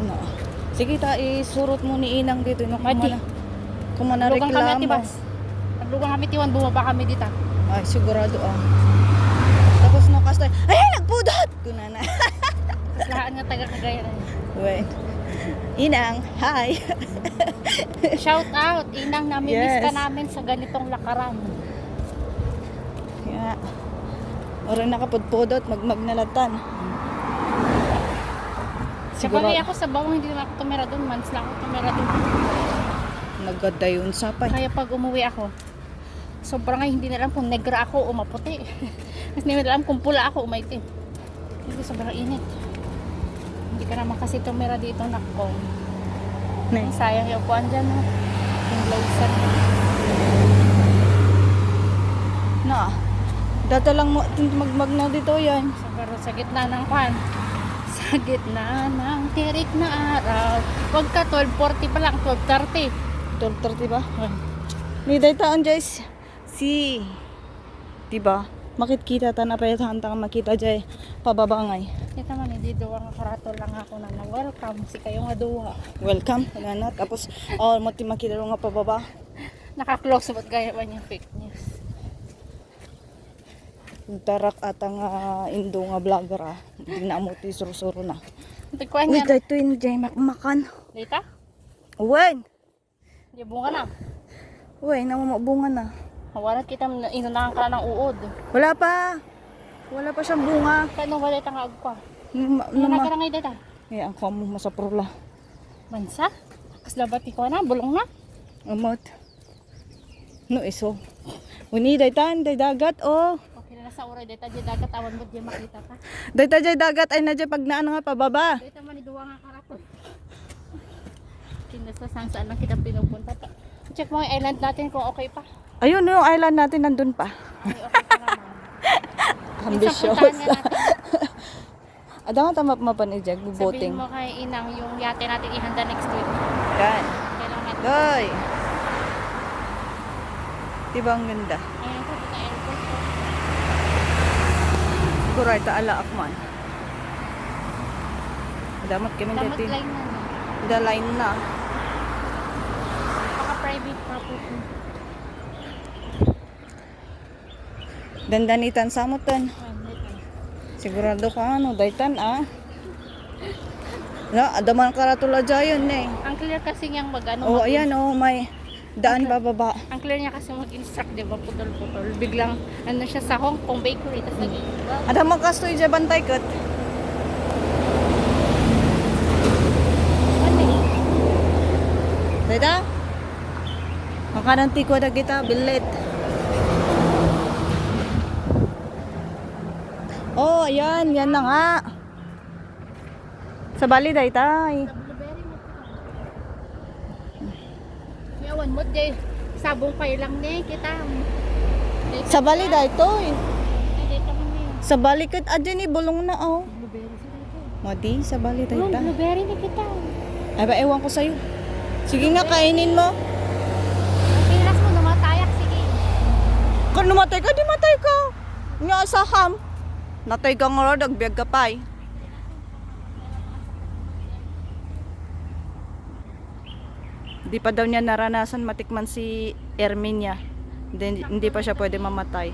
No. Sige ta, isurot mo ni Inang dito. No, Madi. kung mana Lugang kami reklamo. atibas. Lugang kami tiwan, bumaba kami dito. Ay, sigurado ah. Tapos no, kastoy, ay, nagpudot! Kunana. Tapos lahat nga taga Cagayan. Wait. Inang, hi! Shout out, Inang, namimiss Yes. ka namin sa ganitong lakaran. Yeah. Orang nakapudpudot, magmagnalatan. Siguro ako sa bawang, hindi na ako tumira doon. Months lang ako tumira doon. Nagganda yun sapay. Kaya pag umuwi ako, sobrang hindi na alam kung negra ako o maputi. Kasi hindi na alam kung pula ako o maitim. Kasi sobrang init. Hindi ka naman kasi tumira dito nakong. Ay, Nice. sayang yung upuan dyan. No? Yung glowsan. Na. Data lang mo magmagna dito yan. Siguro sa gitna ng kwan. Sa gitna ng tirik na araw. Huwag ka 12:40 pa lang, 12:30. 12:30 ba? Ni daytaan guys. Si diba? Makikita ta na payatan ta makita jay pababangay. Kita man, hindi duwa nga karato lang ako na welcome. Si kayo nga duwa. Welcome. Ngana tapos mati makita ro nga pababa. Naka-close ba't gaya ba niya fake news? Tarak atang indo nga vlogger ah. Di na mo ti suro-suro na. Tigkuhan Uy, niya. dayto ni jay makmakan. Dita? Wen. Di bunga na. Uy, namamabunga na. Hawaran kita, inunahan ka na ng uod. Wala pa. Wala pa siyang bunga. Kaya nung wala itang agpa. Nama. Inunahan ka na ngayon dita. Eh, ang kamo masaprula. Bansa? Kaslabat ko na, bulong na. Amot. No iso. Uni daytan, day dagat oh. Okay na sa uray, dita di dagat, awan mo di makita ka. Dayta jay dagat ay nadya pag naano nga pababa. Dita man, iduwa nga karapon. Kinasa saan lang kita pinupunta pa. Check mo yung island natin kung okay pa. Ayun, yung island natin nandun pa. Ay, okay pa naman. Ambitious. Minsan puntahan nga natin. Ada nga tama mapanijag, buboting. Sabihin mo kay Inang yung yate natin ihanda next week. Yan. Kailangan natin. Doy. Diba ang ganda? Ayun po, sa airport po. Siguro ay taala akman. Damat kami Damat dati. line na. The line na. Baka private property. Dandanitan samutan. Ayun, dito. Sigurado ka ano, daytan ah. Na, adaman karatula dyan eh. Ang clear kasi niyang mag-ano. Oh, ayan oh, may daan bababa. Ang clear niya kasi mag-instruct, di ba? Putol-putol. Biglang, ano siya sa Hong Kong bakery. Tapos nag-iiba. Ada man kastoy dyan bantay kat. Ano eh? Dayta? Makananti ko na kita, bilit. Oh, ayan, yan na nga. Sa bali daytay. Sa blueberry mo ito. Yawan mo, di. Sabong kayo lang ni kita. Sa bali daytoy. Ay, dito man ni. Sa bali kat adyan ni bulong na oh. Blueberry sa dito. Madi, sa bali Oh, dayta. blueberry ni kita. Ay ba, ewan ko sa'yo. Sige nga, kainin mo. Pilas mo, lumatayak. Sige. Kung namatay ka, di matay ka. Nga sa ham. Natay ka nga dagbiyag ka pa'y. Di pa daw niya naranasan matikman si Erminia. Hindi pa siya pwede mamatay.